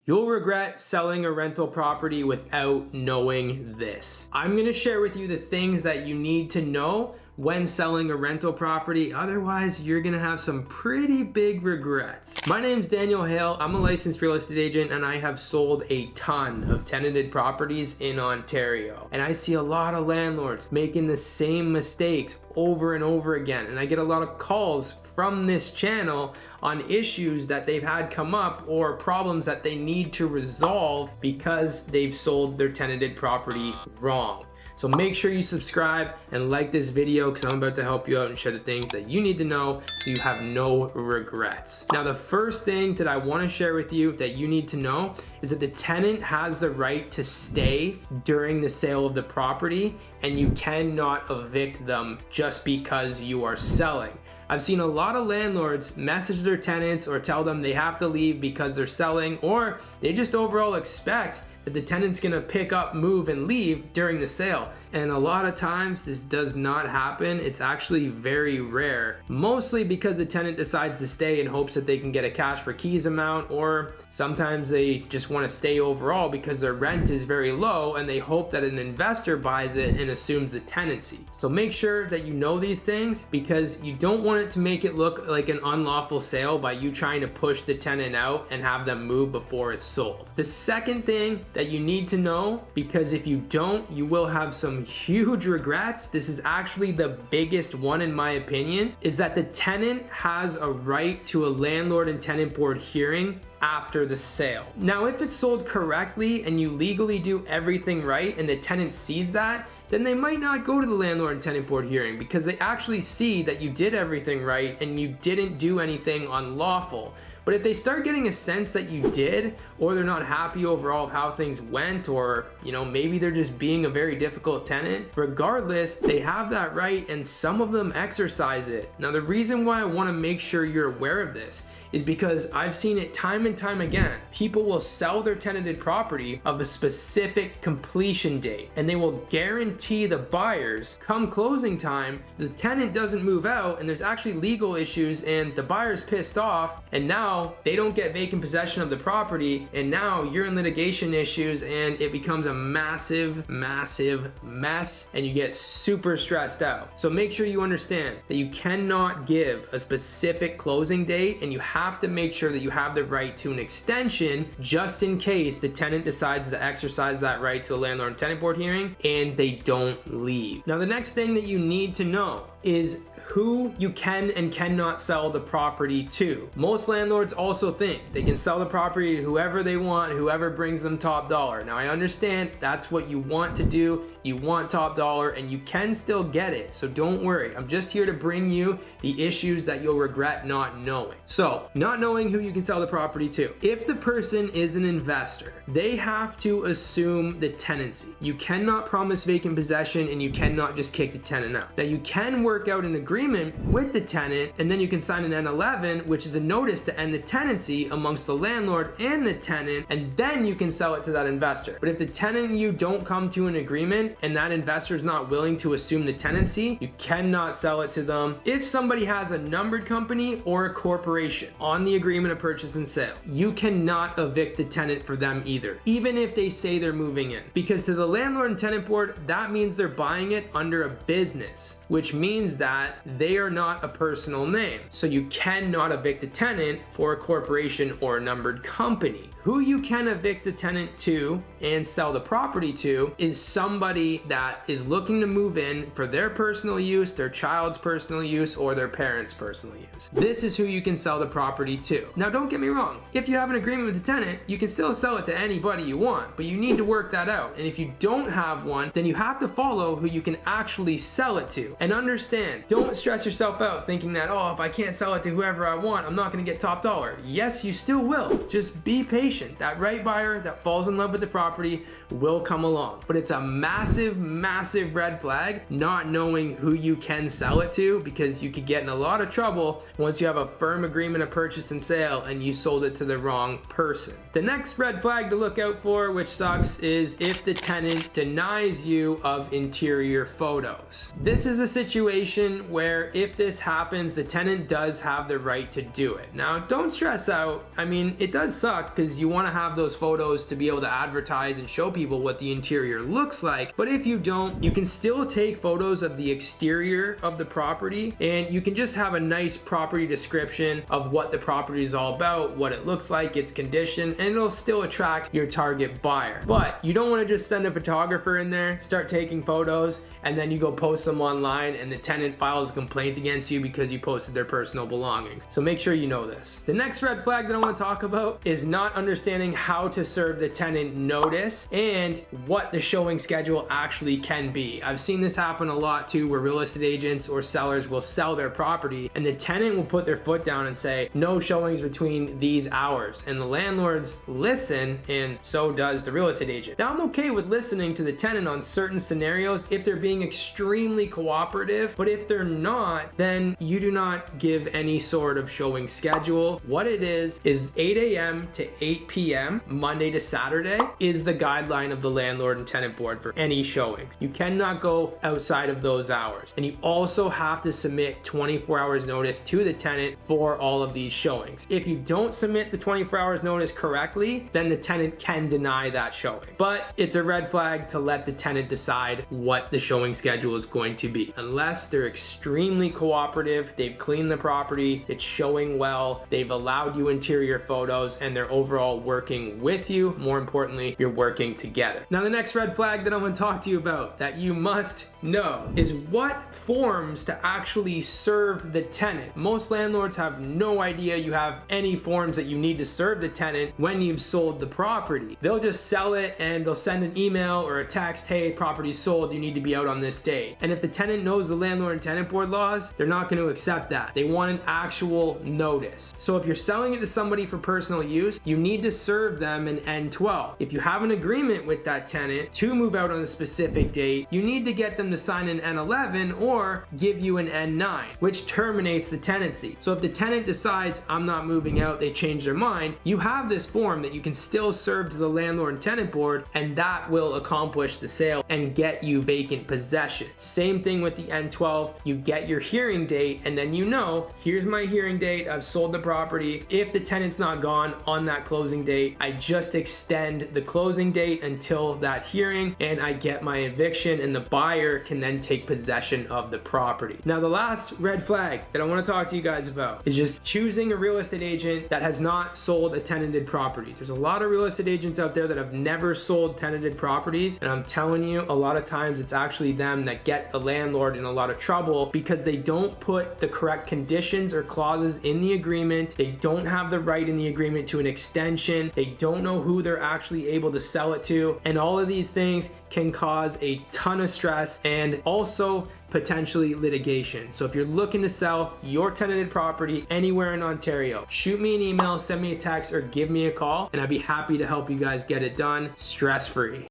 You'll regret selling a rental property without knowing this. I'm gonna share with you the things that you need to know when selling a rental property. Otherwise, you're gonna have some pretty big regrets. My name's Daniel Hale. I'm a licensed real estate agent and I have sold a ton of tenanted properties in Ontario. And I see a lot of landlords making the same mistakes over and over again. And I get a lot of calls from this channel on issues that they've had come up or problems that they need to resolve because they've sold their tenanted property wrong. So make sure you subscribe and like this video because I'm about to help you out and share the things that you need to know so you have no regrets. Now, the first thing that I want to share with you that you need to know is that the tenant has the right to stay during the sale of the property and you cannot evict them just because you are selling. I've seen a lot of landlords message their tenants or tell them they have to leave because they're selling, or they just overall expect that the tenant's gonna pick up, move, and leave during the sale. And a lot of times this does not happen. It's actually very rare, mostly because the tenant decides to stay in hopes that they can get a cash for keys amount, or sometimes they just want to stay overall because their rent is very low and they hope that an investor buys it and assumes the tenancy. So make sure that you know these things because you don't want it to make it look like an unlawful sale by you trying to push the tenant out and have them move before it's sold. The second thing that you need to know, because if you don't, you will have some huge regrets. This is actually the biggest one in my opinion, is that the tenant has a right to a landlord and tenant board hearing after the sale. Now, if it's sold correctly and you legally do everything right and the tenant sees that, then they might not go to the landlord and tenant board hearing because they actually see that you did everything right and you didn't do anything unlawful. But if they start getting a sense that you did, or they're not happy overall of how things went, or maybe they're just being a very difficult tenant, regardless, they have that right and some of them exercise it. Now, the reason why I want to make sure you're aware of this is because I've seen it time and time again. People will sell their tenanted property of a specific completion date and they will guarantee the buyers come closing time, the tenant doesn't move out and there's actually legal issues and the buyer's pissed off and now they don't get vacant possession of the property and now you're in litigation issues and it becomes a massive mess and you get super stressed out. So make sure you understand that you cannot give a specific closing date and you have to make sure that you have the right to an extension just in case the tenant decides to exercise that right to the landlord and tenant board hearing and they don't leave. Now, the next thing that you need to know is who you can and cannot sell the property to. Most landlords also think they can sell the property to whoever they want, whoever brings them top dollar. Now, I understand that's what you want to do. You want top dollar and you can still get it. So don't worry. I'm just here to bring you the issues that you'll regret not knowing. So, not knowing who you can sell the property to. If the person is an investor, they have to assume the tenancy. You cannot promise vacant possession and you cannot just kick the tenant out. Now, you can work out an agreement with the tenant and then you can sign an N11, which is a notice to end the tenancy amongst the landlord and the tenant, and then you can sell it to that investor. But if the tenant and you don't come to an agreement and that investor is not willing to assume the tenancy, you cannot sell it to them. If somebody has a numbered company or a corporation on the agreement of purchase and sale, you cannot evict the tenant for them either, even if they say they're moving in. Because to the landlord and tenant board, that means they're buying it under a business, which means that they are not a personal name. So you cannot evict a tenant for a corporation or a numbered company. Who you can evict a tenant to and sell the property to is somebody that is looking to move in for their personal use, their child's personal use, or their parents' personal use. This is who you can sell the property to. Now, don't get me wrong. If you have an agreement with the tenant, you can still sell it to anybody you want, but you need to work that out. And if you don't have one, then you have to follow who you can actually sell it to. And understand, don't stress yourself out thinking that, oh, if I can't sell it to whoever I want, I'm not gonna get top dollar. Yes, you still will. Just be patient. That right buyer that falls in love with the property will come along. But it's a massive red flag not knowing who you can sell it to, because you could get in a lot of trouble once you have a firm agreement of purchase and sale and you sold it to the wrong person. The next red flag to look out for, which sucks, is if the tenant denies you of interior photos. This is a situation where if this happens, the tenant does have the right to do it. Now, don't stress out. I mean, it does suck because you want to have those photos to be able to advertise and show people what the interior looks like. But if you don't, you can still take photos of the exterior of the property, and you can just have a nice property description of what the property is all about, what it looks like, its condition, and it'll still attract your target buyer. But you don't want to just send a photographer in there, start taking photos, and then you go post them online and the tenant files a complaint against you because you posted their personal belongings. So make sure you know this. The next red flag that I want to talk about is not understanding how to serve the tenant notice and what the showing schedule actually can be. I've seen this happen a lot too, where real estate agents or sellers will sell their property and the tenant will put their foot down and say no showings between these hours, and the landlords listen, and so does the real estate agent. Now, I'm okay with listening to the tenant on certain scenarios if they're being extremely cooperative, but if they're not, then you do not give any sort of showing schedule. What it is 8 a.m. to 8 p.m. Monday to Saturday is the guideline of the landlord and tenant board for any showings. You cannot go outside of those hours, and you also have to submit 24 hours notice to the tenant for all of these showings. If you don't submit the 24 hours notice correctly, then the tenant can deny that showing. But it's a red flag to let the tenant decide what the showing schedule is going to be. Unless they're extremely cooperative, they've cleaned the property, it's showing well, they've allowed you interior photos, and they're overall working with you. More importantly, you're working together. Now, the next red flag that I'm going to talk to you about that you must know is what forms to actually serve the tenant. Most landlords have no idea you have any forms that you need to serve the tenant when you've sold the property. They'll just sell it and they'll send an email or a text, hey, property's sold, you need to be out on this date. And if the tenant knows the landlord and tenant board laws, they're not going to accept that. They want an actual notice. So if you're selling it to somebody for personal use, you need to serve them an N12. If you have an agreement with that tenant to move out on a specific date, you need to get them to sign an N11 or give you an N9, which terminates the tenancy. So if the tenant decides I'm not moving out, they change their mind, you have this form that you can still serve to the landlord and tenant board, and that will accomplish the sale and get you vacant possession. Same thing with the N12, you get your hearing date, and then you know, here's my hearing date, I've sold the property. If the tenant's not gone on that closing date, I just extend the closing date until that hearing, and I get my eviction, and the buyer can then take possession of the property. Now, the last red flag that I want to talk to you guys about is just choosing a real estate agent that has not sold a tenanted property. There's a lot of real estate agents out there that have never sold tenanted properties, and I'm telling you, a lot of times it's actually them that get the landlord in a lot of trouble because they don't put the correct conditions or clauses in the agreement. They don't have the right in the agreement to an extension. They don't know who they're actually able to sell it to, and all of these things can cause a ton of stress and also potentially litigation. So if you're looking to sell your tenanted property anywhere in Ontario, shoot me an email, send me a text, or give me a call, and I'd be happy to help you guys get it done stress-free.